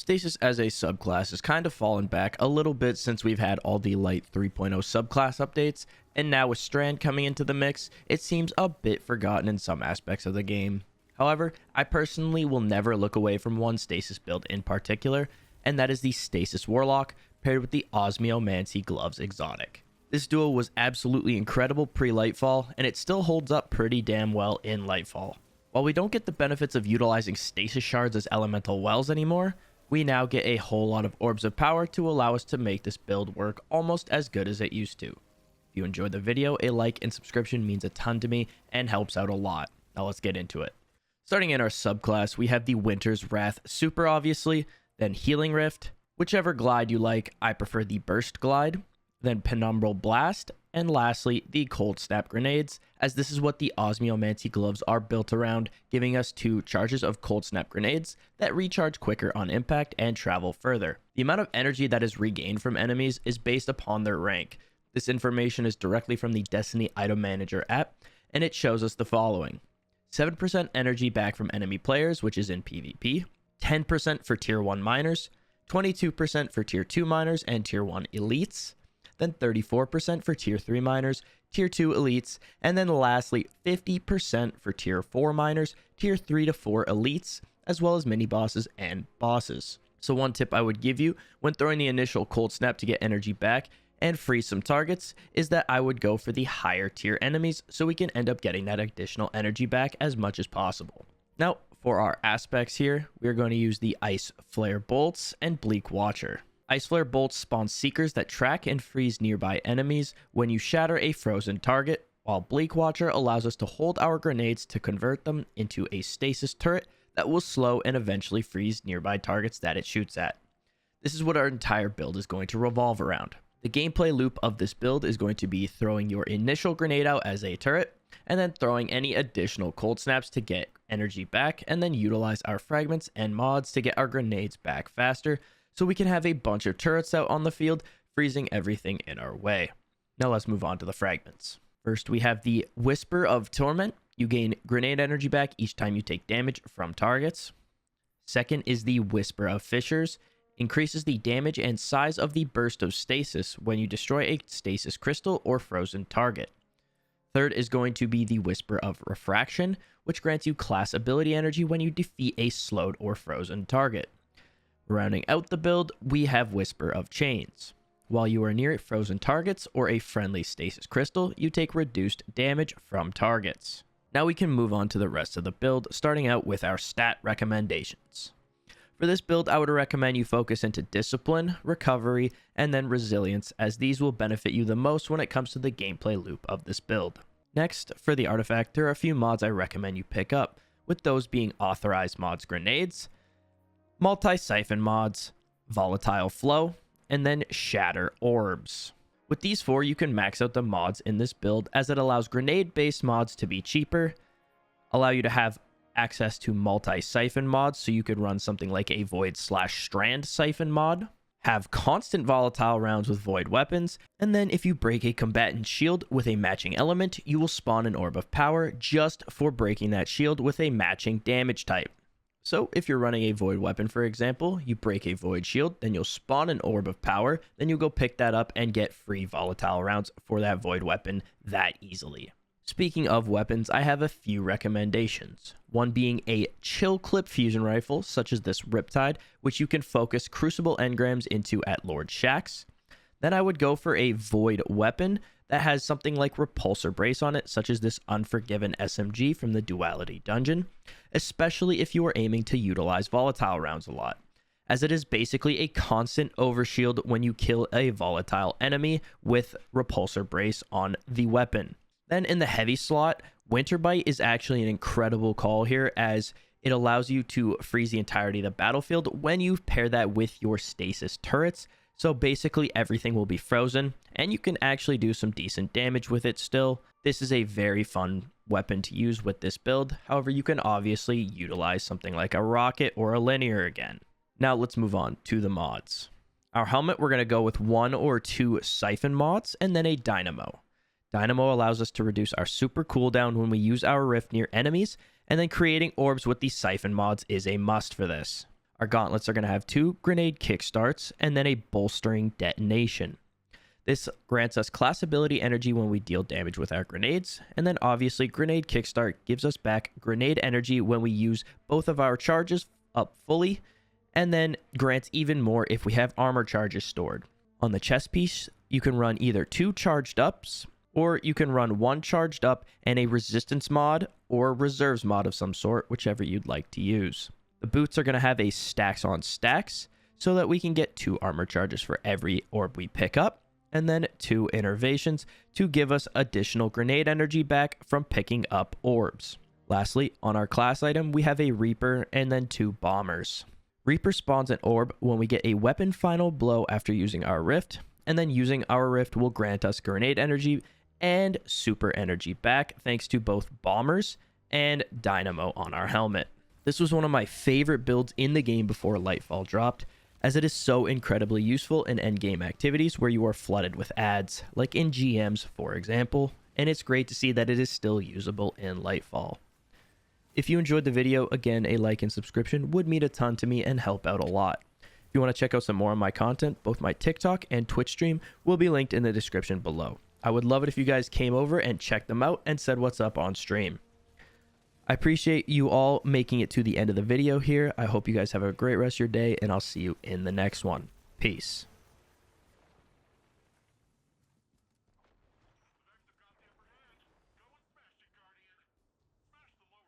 Stasis as a subclass has kind of fallen back a little bit since we've had all the Light 3.0 subclass updates, and now with Strand coming into the mix, it seems a bit forgotten in some aspects of the game. However, I personally will never look away from one Stasis build in particular, and that is the Stasis Warlock paired with the Osmiomancy Gloves exotic. This duo was absolutely incredible pre-Lightfall, and it still holds up pretty damn well in Lightfall. While we don't get the benefits of utilizing Stasis shards as elemental wells anymore, we now get a whole lot of orbs of power to allow us to make this build work almost as good as it used to. If you enjoyed the video, a like and subscription means a ton to me and helps out a lot. Now let's get into it. Starting in our subclass, we have the Winter's Wrath Super obviously, then Healing Rift, whichever glide you like. I prefer the Burst glide, then Penumbral Blast, and lastly the Cold Snap Grenades, as this is what the Osmiomancy Gloves are built around, giving us 2 charges of Cold Snap Grenades that recharge quicker on impact and travel further. The amount of energy that is regained from enemies is based upon their rank. This information is directly from the Destiny Item Manager app, and it shows us the following: 7% energy back from enemy players, which is in PvP, 10% for Tier 1 miners, 22% for Tier 2 miners and Tier 1 elites, then 34% for Tier 3 miners, Tier 2 elites, and then lastly 50% for Tier 4 miners, Tier 3 to 4 elites, as well as mini bosses and bosses. So one tip I would give you when throwing the initial Cold Snap to get energy back and free some targets is that I would go for the higher tier enemies so we can end up getting that additional energy back as much as possible. Now for our aspects here, we are going to use the Ice Flare Bolts and Bleak Watcher. Ice Flare Bolts spawn Seekers that track and freeze nearby enemies when you shatter a frozen target, while Bleak Watcher allows us to hold our grenades to convert them into a stasis turret that will slow and eventually freeze nearby targets that it shoots at. This is what our entire build is going to revolve around. The gameplay loop of this build is going to be throwing your initial grenade out as a turret, and then throwing any additional cold snaps to get energy back, and then utilize our fragments and mods to get our grenades back faster, so we can have a bunch of turrets out on the field, freezing everything in our way. Now let's move on to the fragments. First, we have the Whisper of Torment. You gain grenade energy back each time you take damage from targets. Second is the Whisper of Fissures. Increases the damage and size of the burst of stasis when you destroy a stasis crystal or frozen target. Third is going to be the Whisper of Refraction, which grants you class ability energy when you defeat a slowed or frozen target. Rounding out the build, we have Whisper of Chains. While you are near frozen targets or a friendly stasis crystal, you take reduced damage from targets. Now we can move on to the rest of the build, starting out with our stat recommendations. For this build, I would recommend you focus into Discipline, Recovery, and then Resilience, as these will benefit you the most when it comes to the gameplay loop of this build. Next, for the artifact, there are a few mods I recommend you pick up, with those being Authorized Mods Grenades, Multi-Siphon Mods, Volatile Flow, and then Shatter Orbs. With these 4, you can max out the mods in this build, as it allows grenade-based mods to be cheaper, allow you to have access to multi-siphon mods, so you could run something like a Void/Strand siphon mod, have constant volatile rounds with void weapons, and then if you break a combatant shield with a matching element, you will spawn an orb of power just for breaking that shield with a matching damage type. So if you're running a void weapon, for example, you break a void shield, then you'll spawn an orb of power, then you'll go pick that up and get free volatile rounds for that void weapon that easily. Speaking of weapons, I have a few recommendations. One being a chill clip fusion rifle, such as this Riptide, which you can focus crucible engrams into at Lord Shaxx. Then I would go for a void weapon that has something like repulsor brace on it, such as this Unforgiven SMG from the Duality Dungeon, especially if you are aiming to utilize volatile rounds a lot, as it is basically a constant overshield when you kill a volatile enemy with repulsor brace on the weapon. Then in the heavy slot, Winterbite is actually an incredible call here, as it allows you to freeze the entirety of the battlefield when you pair that with your stasis turrets. So basically everything will be frozen, and you can actually do some decent damage with it still. This is a very fun weapon to use with this build. However, you can obviously utilize something like a rocket or a linear again. Now let's move on to the mods. Our helmet, we're going to go with 1 or 2 siphon mods, and then a dynamo. Dynamo allows us to reduce our super cooldown when we use our rift near enemies, and then creating orbs with the siphon mods is a must for this. Our gauntlets are going to have 2 grenade kickstarts and then a bolstering detonation. This grants us class ability energy when we deal damage with our grenades, and then obviously grenade kickstart gives us back grenade energy when we use both of our charges up fully, and then grants even more if we have armor charges stored. On the chest piece, you can run either 2 charged ups, or you can run 1 charged up and a resistance mod or reserves mod of some sort, whichever you'd like to use. The boots are going to have a stacks on stacks, so that we can get 2 armor charges for every orb we pick up, and then 2 innervations to give us additional grenade energy back from picking up orbs. Lastly, on our class item, we have a Reaper and then 2 bombers. Reaper spawns an orb when we get a weapon final blow after using our rift, and then using our rift will grant us grenade energy and super energy back thanks to both bombers and dynamo on our helmet. This was one of my favorite builds in the game before Lightfall dropped, as it is so incredibly useful in endgame activities where you are flooded with ads, like in GMs for example, and it's great to see that it is still usable in Lightfall. If you enjoyed the video, again, a like and subscription would mean a ton to me and help out a lot. If you want to check out some more of my content, both my TikTok and Twitch stream will be linked in the description below. I would love it if you guys came over and checked them out and said what's up on stream. I appreciate you all making it to the end of the video here. I hope you guys have a great rest of your day, and I'll see you in the next one. Peace.